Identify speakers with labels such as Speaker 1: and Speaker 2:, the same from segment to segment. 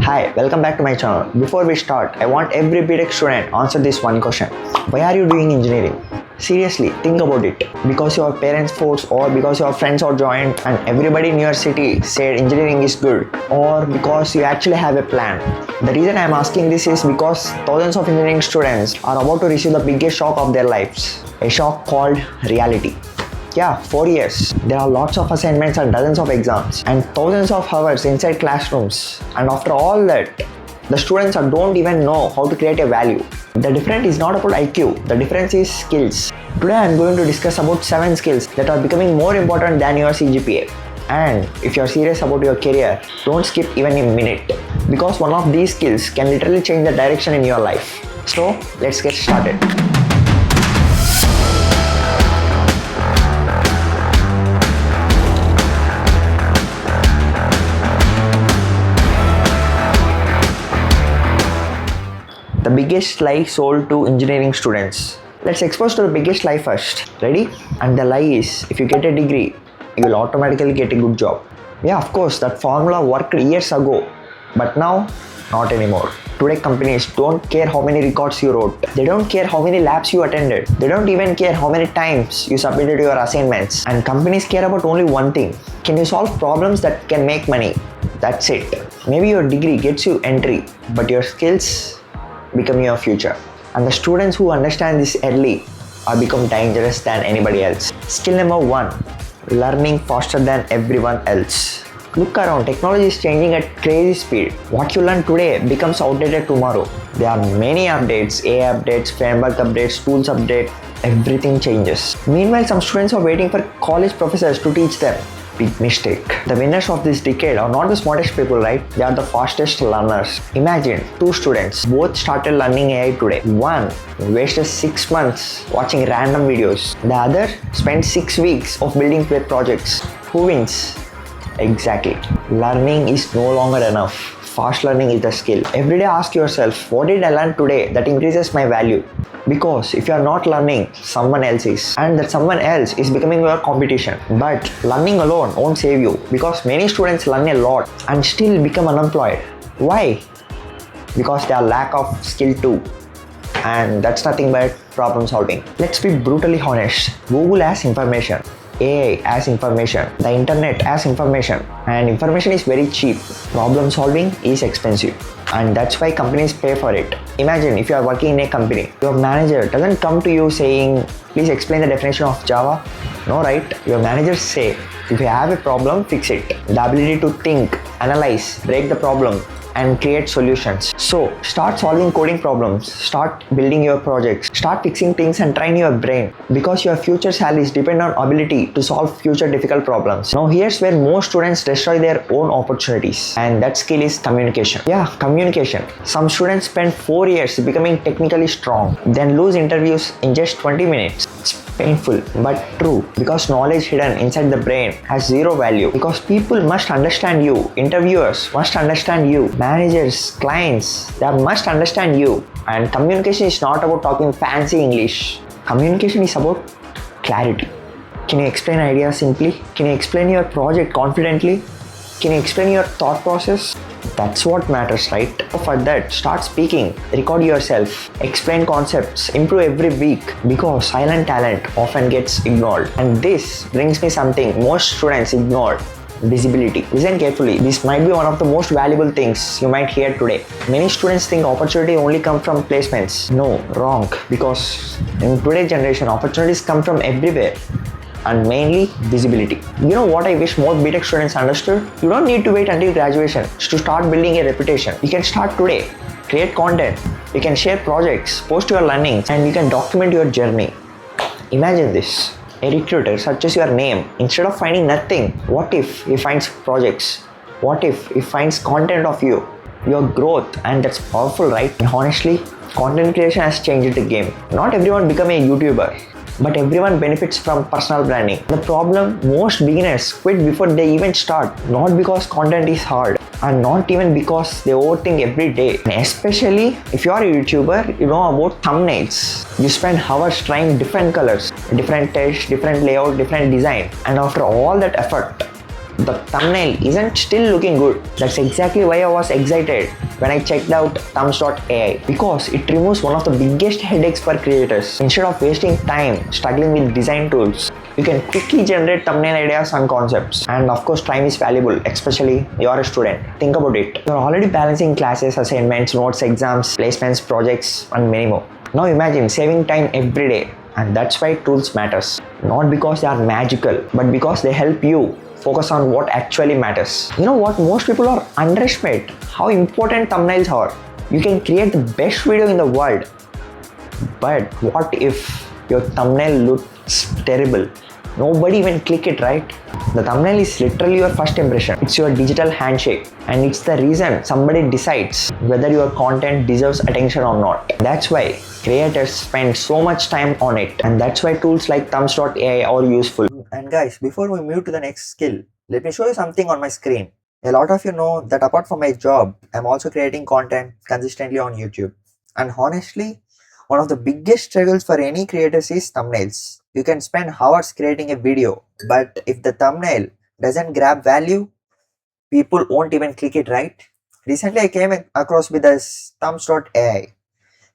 Speaker 1: Hi, welcome back to my channel. Before we start, I want every BTech student answer this one question. Why are you doing engineering? Seriously, think about it. Because your parents forced, or because your friends are joined and everybody in your city said engineering is good, or because you actually have a plan. The reason I am asking this is because thousands of engineering students are about to receive the biggest shock of their lives. A shock called reality. Yeah, 4 years. There are lots of assignments and dozens of exams and thousands of hours inside classrooms. And after all that, the students don't even know how to create a value. The difference is not about IQ, the difference is skills. Today I am going to discuss about 7 skills that are becoming more important than your CGPA. And if you are serious about your career, don't skip even a minute. Because one of these skills can literally change the direction in your life. So, let's get started. The biggest lie sold to engineering students. Let's expose to the biggest lie first. Ready? And the lie is, if you get a degree, you will automatically get a good job. Yeah, of course, that formula worked years ago. But now, not anymore. Today companies don't care how many records you wrote. They don't care how many labs you attended. They don't even care how many times you submitted your assignments. And companies care about only one thing. Can you solve problems that can make money? That's it. Maybe your degree gets you entry, but your skills become your future. And the students who understand this early are become dangerous than anybody else. Skill number 1, learning faster than everyone else. Look around, technology is changing at crazy speed. What you learn today becomes outdated tomorrow. There are many updates, AI updates, framework updates, tools updates, everything changes. Meanwhile, some students are waiting for college professors to teach them. Big mistake. The winners of this decade are not the smartest people, right? They are the fastest learners. Imagine 2 students, both started learning AI today. One wasted 6 months watching random videos. The other spent 6 weeks of building web projects. Who wins? Exactly. Learning is no longer enough. Fast learning is the skill. Every day ask yourself, what did I learn today that increases my value? Because if you are not learning, someone else is. And that someone else is becoming your competition. But learning alone won't save you. Because many students learn a lot and still become unemployed. Why? Because they are lack of skill too. And that's nothing but problem solving. Let's be brutally honest. Google has information. AI as information, the internet as information, and information is very cheap. Problem solving is expensive, and that's why companies pay for it. Imagine if you are working in a company, your manager doesn't come to you saying, please explain the definition of Java. No, right? Your managers say, if you have a problem, fix it. The ability to think, analyze, break the problem, and create solutions. So start solving coding problems, start building your projects, start fixing things and train your brain, because your future salaries depend on ability to solve future difficult problems. Now here's where most students destroy their own opportunities, and that skill is communication. Yeah, communication. Some students spend 4 years becoming technically strong, then lose interviews in just 20 minutes. It's painful but true, because knowledge hidden inside the brain has zero value. Because people must understand you, interviewers must understand you, managers, clients, they must understand you. And communication is not about talking fancy English. Communication is about clarity. Can you explain ideas simply? Can you explain your project confidently? Can you explain your thought process? That's what matters, right? For that, start speaking, record yourself, explain concepts, improve every week, because silent talent often gets ignored. And this brings me something most students ignore. Visibility. Listen carefully. This might be one of the most valuable things you might hear today. Many students think opportunity only come from placements. No, wrong. Because in today's generation, opportunities come from everywhere. And mainly visibility. You know what I wish more BTech students understood? You don't need to wait until graduation to start building a reputation. You can start today. Create content. You can share projects, post your learnings, and you can document your journey. Imagine this. A recruiter searches your name. Instead of finding nothing, what if he finds projects? What if he finds content of you? Your growth, and that's powerful, right? And honestly, content creation has changed the game. Not everyone become a YouTuber, but everyone benefits from personal branding. The problem, most beginners quit before they even start, not because content is hard, and not even because they overthink every day. And especially if you are a YouTuber, you know about thumbnails. You spend hours trying different colors, different text, different layout, different design, and after all that effort, the thumbnail isn't still looking good. That's exactly why I was excited when I checked out thumbs.ai, because it removes one of the biggest headaches for creators. Instead of wasting time struggling with design tools, you can quickly generate thumbnail ideas and concepts. And of course, time is valuable, especially you're a student. Think about it. You're already balancing classes, assignments, notes, exams, placements, projects, and many more. Now imagine saving time every day. And that's why tools matters. Not because they are magical, but because they help you focus on what actually matters. You know what? Most people are underestimate how important thumbnails are. You can create the best video in the world, but what if your thumbnail looks terrible? Nobody even click it, right? The thumbnail is literally your first impression. It's your digital handshake, and it's the reason somebody decides whether your content deserves attention or not. That's why creators spend so much time on it, and that's why tools like thumbs.ai are useful. And guys, before we move to the next skill, let me show you something on my screen. A lot of you know that apart from my job, I'm also creating content consistently on YouTube. And honestly, one of the biggest struggles for any creators is thumbnails. You can spend hours creating a video, but if the thumbnail doesn't grab value, people won't even click it, right? Recently, I came across with this thumbs.ai,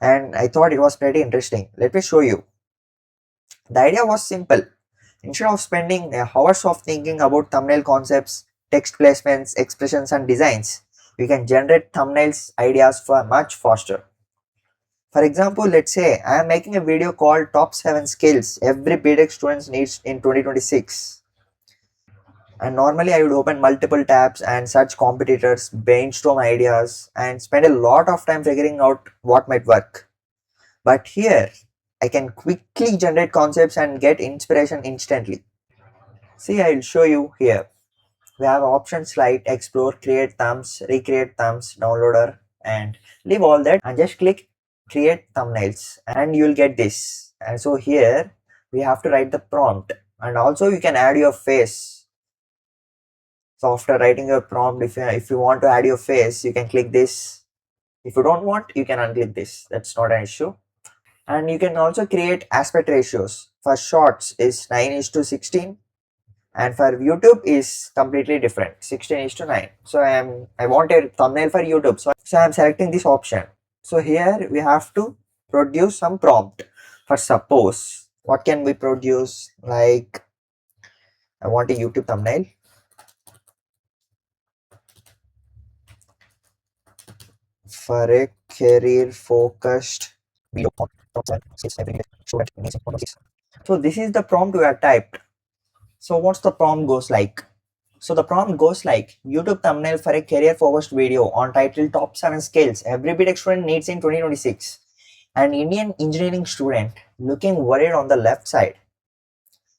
Speaker 1: and I thought it was pretty interesting. Let me show you. The idea was simple. Instead of spending hours of thinking about thumbnail concepts, text placements, expressions, and designs, we can generate thumbnails ideas for much faster. For example, let's say I am making a video called Top 7 Skills Every BTech Student Needs in 2026. And normally I would open multiple tabs and search competitors, brainstorm ideas, and spend a lot of time figuring out what might work. But here, I can quickly generate concepts and get inspiration instantly. See, I'll show you here. We have options like explore, create thumbs, recreate thumbs, downloader, and leave all that and just click create thumbnails and you'll get this. And so here we have to write the prompt, and also you can add your face. So after writing your prompt, if you want to add your face, you can click this. If you don't want, you can unclick this. That's not an issue. And you can also create aspect ratios. For shorts is 9:16, and for YouTube is completely different, 16:9. So I want a thumbnail for YouTube, so I'm selecting this option. So here we have to produce some prompt. For suppose, what can we produce? Like, I want a YouTube thumbnail for a career focused video. So this is the prompt we have typed. So what's the prompt goes like? So the prompt goes like YouTube thumbnail for a career-focused video on title Top 7 Skills Every BTech Student Needs in 2026. An Indian engineering student looking worried on the left side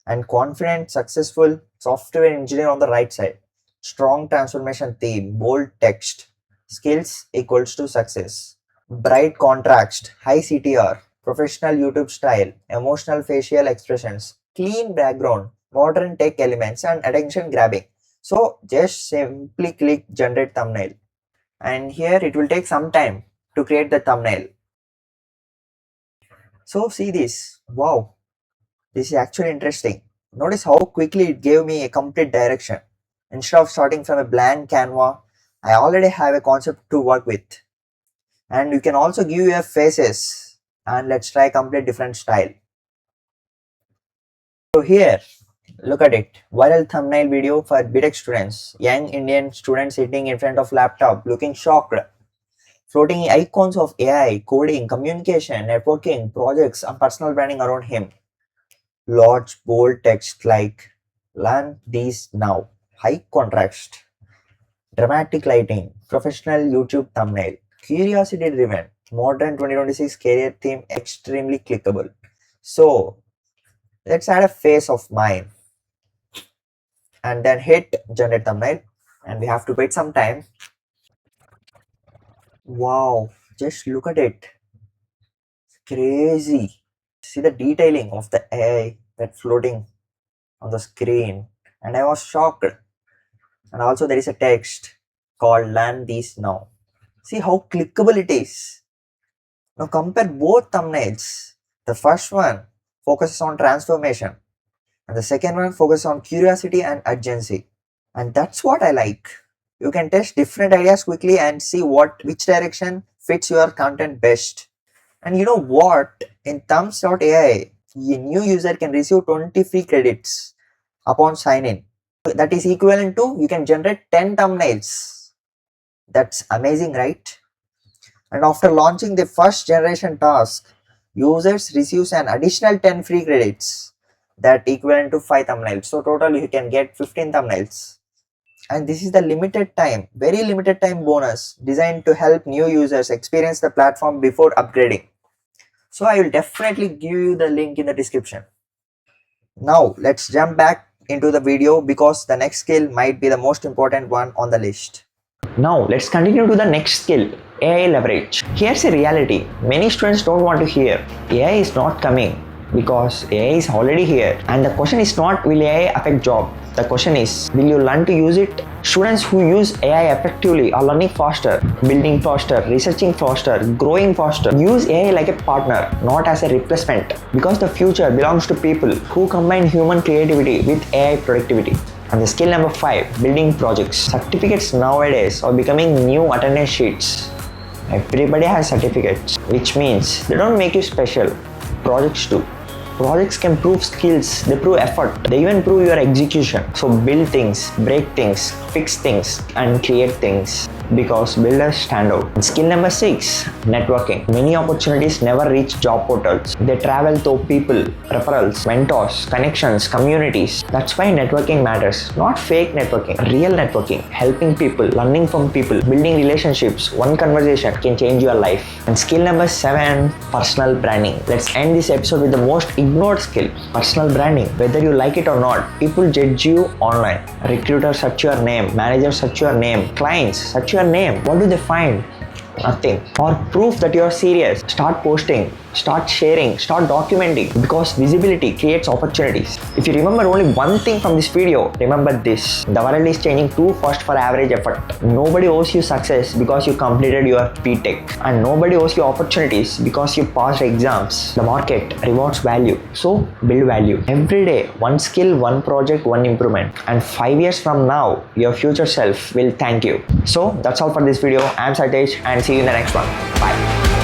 Speaker 1: and confident, successful software engineer on the right side. Strong transformation theme, bold text. Skills equals to success. Bright contrast, high CTR, professional YouTube style, emotional facial expressions, clean background, modern tech elements, and attention grabbing. So just simply click generate thumbnail, and here it will take some time to create the thumbnail. So see this. Wow, this is actually interesting. Notice how quickly it gave me a complete direction. Instead of starting from a blank canvas, I already have a concept to work with. And you can also give your faces, and let's try complete different style. So here, look at it. Viral thumbnail video for BTech students. Young Indian student sitting in front of laptop looking shocked. Floating icons of AI, coding, communication, networking, projects, and personal branding around him. Large bold text like learn these now. High contrast. Dramatic lighting. Professional YouTube thumbnail. Curiosity driven. Modern 2026 career theme extremely clickable. So let's add a face of mine and then hit generate thumbnail, and we have to wait some time. Wow, just look at it. Crazy. See the detailing of the AI that floating on the screen, and I was shocked. And also there is a text called learn these now. See how clickable it is. Now compare both thumbnails. The first one focuses on transformation, and the second one focuses on curiosity and urgency. And that's what I like. You can test different ideas quickly and see which direction fits your content best. And you know what? In thumbs.ai, a new user can receive 20 free credits upon sign in. That is equivalent to you can generate 10 thumbnails. That's amazing, right? And after launching the first generation task, users receives an additional 10 free credits that equivalent to 5 thumbnails. So total you can get 15 thumbnails. And this is the limited time, very limited time bonus designed to help new users experience the platform before upgrading. So I will definitely give you the link in the description. Now let's jump back into the video because the next skill might be the most important one on the list. Now let's continue to the next skill, AI leverage. Here's a reality many students don't want to hear. AI is not coming because AI is already here. And the question is not will AI affect job? The question is will you learn to use it? Students who use AI effectively are learning faster, building faster, researching faster, growing faster. Use AI like a partner, not as a replacement. Because the future belongs to people who combine human creativity with AI productivity. And the skill number 5, building projects. Certificates nowadays are becoming new attendance sheets. Everybody has certificates, which means they don't make you special. Projects do. Projects can prove skills, they prove effort, they even prove your execution. So build things, break things, fix things, and create things. Because builders stand out. And skill number 6, networking. Many opportunities never reach job portals. They travel through people, referrals, mentors, connections, communities. That's why networking matters. Not fake networking, real networking. Helping people, learning from people, building relationships. One conversation can change your life. And skill number 7, personal branding. Let's end this episode with the most ignored skill, personal branding. Whether you like it or not, people judge you online. Recruiters search your name, managers search your name, clients search your name. What do they find? Nothing. Or proof that you're serious. Start posting, start sharing, start documenting, because visibility creates opportunities. If you remember only one thing from this video, remember this: the world is changing too fast for average effort. Nobody owes you success because you completed your BTech, and nobody owes you opportunities because you passed exams. The market rewards value, so build value. Every day, one skill, one project, one improvement, and 5 years from now, your future self will thank you. So that's all for this video. I'm Satish, and see you in the next one. Bye.